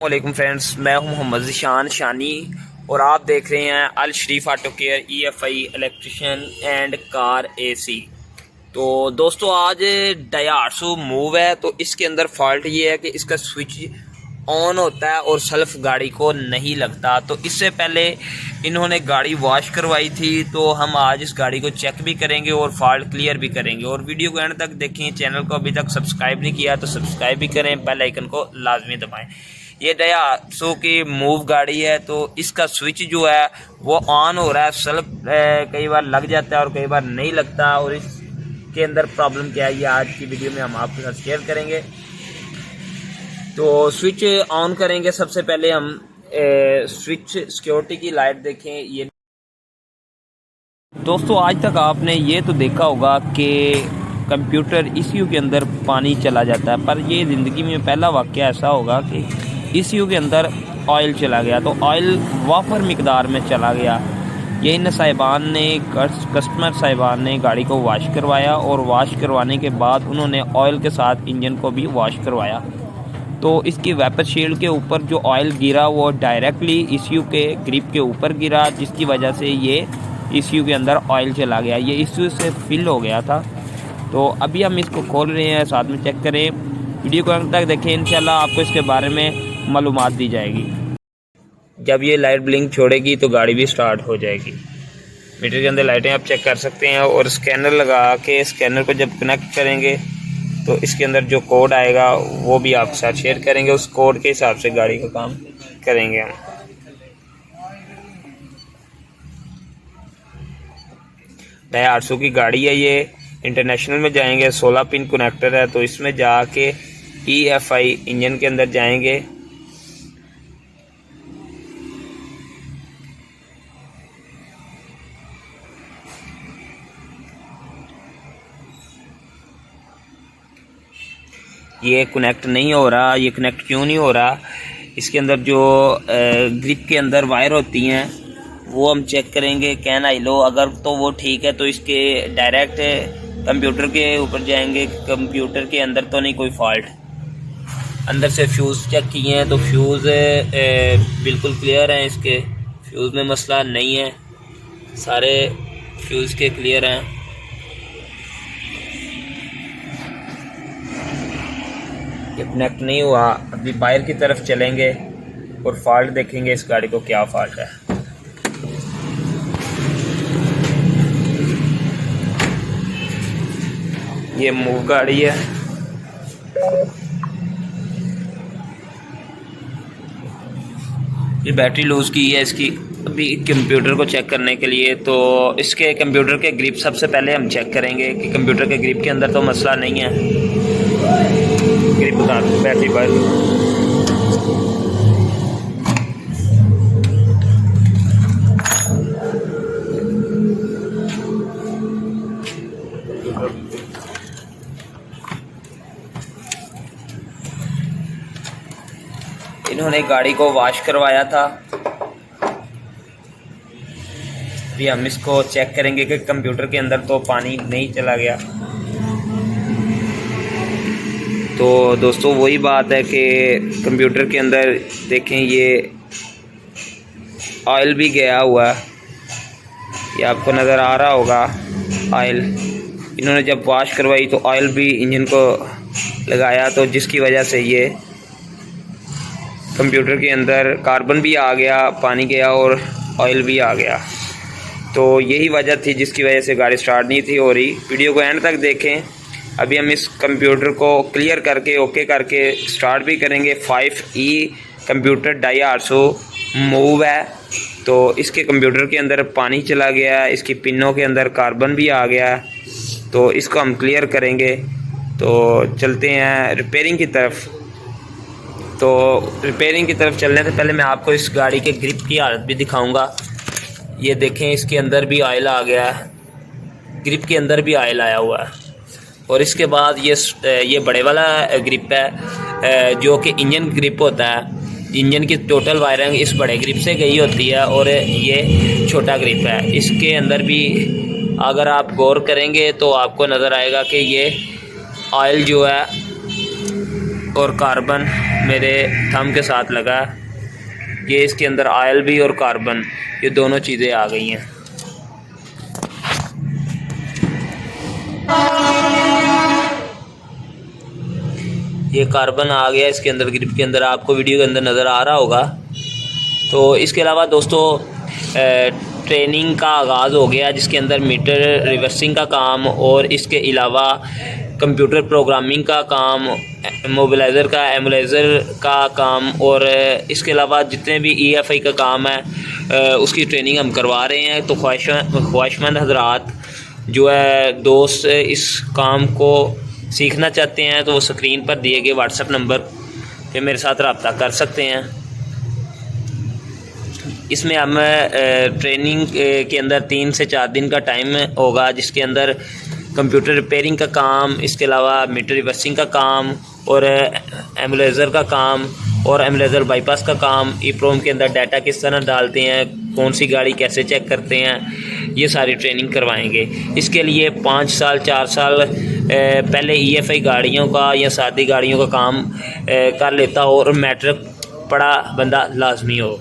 वालेकुम फ्रेंड्स, मैं हूं मोहम्मद ज़ीशान शानी और आप देख रहे हैं Al Sharif auto care EFI electrician and car AC। तो दोस्तों आज डाया 800 मूव है। तो इसके अंदर फॉल्ट ये है कि इसका स्विच ऑन होता है और सेल्फ गाड़ी को नहीं लगता। तो इससे पहले इन्होंने गाड़ी वॉश करवाई थी, तो हम आज इस गाड़ी को चेक भी करेंगे और फॉल्ट क्लियर भी करेंगे। और वीडियो को एंड तक देखें। चैनल को अभी तक सब्सक्राइब नहीं किया तो सब्सक्राइब भी करें, बेल आइकन को लाजमी दबाएं। ये डाया 800 की मूव गाड़ी है, तो इसका स्विच जो है वो ऑन हो रहा है, सेल्फ कई बार लग जाता है और कई बार नहीं लगता। और इसके अंदर प्रॉब्लम क्या है ये आज की वीडियो में हम आपके साथ शेयर करेंगे। तो स्विच ऑन करेंगे। सबसे पहले हम स्विच सिक्योरिटी की लाइट देखें। ये दोस्तों आज तक आपने ये तो देखा होगा कि कंप्यूटर ECU के अंदर पानी चला जाता है, पर ये ज़िंदगी में पहला वाक़या ऐसा होगा कि ECU के अंदर ऑयल चला गया। तो ऑयल वाफर मिकदार में चला गया। ये इन साहिबान ने कस्टमर साहिबान ने गाड़ी को वॉश करवाया और वॉश करवाने के बाद उन्होंने ऑयल के साथ इंजन को भी वॉश करवाया। तो इसकी वेपर शील्ड के ऊपर जो ऑयल गिरा वो डायरेक्टली ECU के ग्रिप के ऊपर गिरा, जिसकी वजह से ये ECU के अंदर ऑयल चला गया। ये ECU से फिल हो गया था। तो अभी हम इसको खोल रहे हैं, साथ में चेक करें। वीडियो को अंत तक देखें, इंशाल्लाह आपको इसके बारे में मालूमात दी जाएगी। जब ये लाइट ब्लिंक छोड़ेगी तो गाड़ी भी स्टार्ट हो जाएगी। मीटर के अंदर लाइटें आप चेक कर सकते हैं। और स्कैनर लगा के स्कैनर को जब कनेक्ट करेंगे तो इसके अंदर जो कोड आएगा वो भी आपके साथ शेयर करेंगे। उस कोड के हिसाब से गाड़ी का काम करेंगे हम। डाया 800 की गाड़ी है ये। इंटरनेशनल में जाएंगे, 16 पिन कनेक्टर है। तो इसमें जाके EFI इंजन के अंदर जाएंगे। ये कनेक्ट नहीं हो रहा। ये कनेक्ट क्यों नहीं हो रहा? इसके अंदर जो ग्रिप के अंदर वायर होती हैं वो हम चेक करेंगे। कैन आई लो, अगर तो वो ठीक है तो इसके डायरेक्ट कंप्यूटर के ऊपर जाएंगे। कंप्यूटर के अंदर तो नहीं कोई फॉल्ट। अंदर से फ्यूज़ चेक किए हैं तो फ्यूज़ बिल्कुल क्लियर हैं। इसके फ्यूज़ में मसला नहीं है, सारे फ्यूज़ के क्लियर हैं। ये कनेक्ट नहीं हुआ। अभी बाहर की तरफ चलेंगे और फॉल्ट देखेंगे इस गाड़ी को क्या फॉल्ट है। ये मूव गाड़ी है। ये बैटरी लूज की है इसकी। अभी कंप्यूटर को चेक करने के लिए तो इसके कंप्यूटर के ग्रिप सबसे पहले हम चेक करेंगे कि कंप्यूटर के ग्रिप के अंदर तो मसला नहीं है। ग्रिप का बैटरी पर इन्होंने गाड़ी को वॉश करवाया था। अभी हम इसको चेक करेंगे कि कंप्यूटर के अंदर तो पानी नहीं चला गया। तो दोस्तों वही बात है कि कंप्यूटर के अंदर देखें ये ऑयल भी गया हुआ है। ये आपको नज़र आ रहा होगा ऑयल। इन्होंने जब वॉश करवाई तो ऑयल भी इंजन को लगाया, तो जिसकी वजह से ये कंप्यूटर के अंदर कार्बन भी आ गया, पानी गया और ऑयल भी आ गया। तो यही वजह थी जिसकी वजह से गाड़ी स्टार्ट नहीं थी हो रही। वीडियो को एंड तक देखें। अभी हम इस कंप्यूटर को क्लियर करके ओके करके स्टार्ट भी करेंगे। 5E कंप्यूटर डाया 800 मूव है। तो इसके कंप्यूटर के अंदर पानी चला गया है, इसकी पिनों के अंदर कार्बन भी आ गया है। तो इसको हम क्लियर करेंगे। तो चलते हैं रिपेयरिंग की तरफ। तो रिपेयरिंग की तरफ चलने से पहले मैं आपको इस गाड़ी के ग्रिप की हालत भी दिखाऊंगा। ये देखें, इसके अंदर भी ऑयल आ गया है, ग्रिप के अंदर भी ऑयल आया हुआ है। और इसके बाद ये बड़े वाला ग्रिप है जो कि इंजन ग्रिप होता है। इंजन की टोटल वायरिंग इस बड़े ग्रिप से गई होती है और ये छोटा ग्रिप है। इसके अंदर भी अगर आप गौर करेंगे तो आपको नज़र आएगा कि ये ऑयल जो है और कार्बन मेरे थंब के साथ लगा। ये इसके अंदर ऑयल भी और कार्बन, ये दोनों चीज़ें आ गई हैं। ये कार्बन आ गया इसके अंदर, ग्रिप के अंदर, आपको वीडियो के अंदर नज़र आ रहा होगा। तो इसके अलावा दोस्तों ट्रेनिंग का आगाज़ हो गया, जिसके अंदर मीटर रिवर्सिंग का काम और इसके अलावा कंप्यूटर प्रोग्रामिंग का काम, मोबिलाइज़र का, एमुलाइज़र का काम, और इसके अलावा जितने भी EFI का काम है उसकी ट्रेनिंग हम करवा रहे हैं। तो ख्वाहिशमंद हज़रात जो है दोस्त इस काम को सीखना चाहते हैं तो वो स्क्रीन पर दिए गए व्हाट्सएप नंबर पे मेरे साथ रब्ता कर सकते हैं। इसमें हम ट्रेनिंग के अंदर 3 से 4 दिन का टाइम होगा, जिसके अंदर कंप्यूटर रिपेयरिंग का काम, इसके अलावा मीटर रिवर्सिंग का काम और एमुलाइज़र का काम और एमुलाइज़र बाईपास का काम, EEPROM के अंदर डाटा किस तरह डालते हैं, कौन सी गाड़ी कैसे चेक करते हैं, ये सारी ट्रेनिंग करवाएंगे। इसके लिए 5 साल 4 साल पहले EFI गाड़ियों का या सादी गाड़ियों का काम कर लेता हो और मैट्रिक पढ़ा बंदा लाजमी हो।